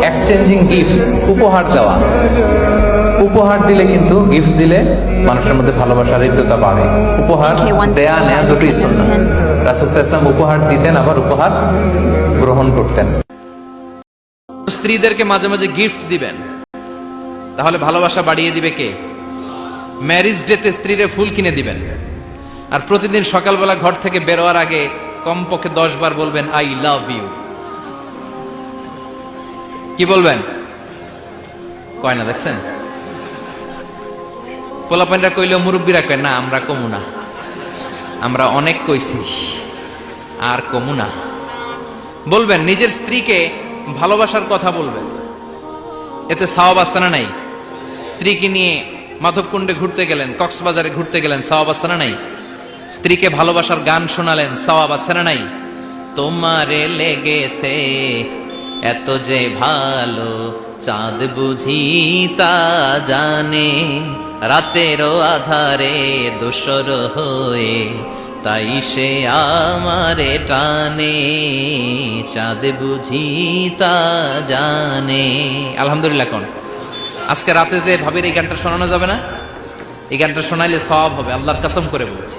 Exchanging gifts, উপহার দেওয়া। উপহার দিলে কিন্তু, গিফট দিলে মানুষের মধ্যে ভালোবাসার হৃদ্যতা বাড়ে। উপহার দেয়া নেয়া দুটোই সুন্নাহ। রাসূল সাল্লাল্লাহু আলাইহি ওয়াসাল্লাম উপহার দিতেন, আবার উপহার গ্রহণ করতেন। স্ত্রীদেরকে মাঝে মাঝে গিফট দিবেন, তাহলে ভালোবাসা বাড়িয়ে দিবে কে? ম্যারেজ ডেতে স্ত্রীরে ফুল কিনে দিবেন, আর প্রতিদিন সকালবেলা ঘর থেকে বেরোয়ার আগে কমপক্ষে 10 বার বলবেন আই লাভ ইউ। কি বলবেন? কয় না, দেখছেন? পোলাপাইনরা কইলেও মুরব্বীরা কয় না, আমরা কমু না, আমরা অনেক কইছি আর কমু না। বলবেন, নিজের স্ত্রীকে ভালোবাসার কথা বলবেন, এতে সওয়াব আছে না নাই? স্ত্রীকে নিয়ে মাধবকুণ্ডে ঘুরতে গেলেন, কক্সবাজারে ঘুরতে গেলেন, সওয়াব আছে না নাই? স্ত্রীকে ভালোবাসার গান শোনালেন, সওয়াব আছে না নাই? তোমারে লেগেছে এত যে ভালো, চাঁদ বুঝি তা জানে, রাতেরও আধারে দোসর হয়ে তাই সে আমারে টানে, চাঁদ বুঝি তা জানে। আলহামদুলিল্লাহ। কোন আজকে রাতে যে ভাবির এই গানটা শোনানো যাবে না? এই গানটা শোনাইলে সওয়াব হবে, আল্লাহর কসম করে বলছি।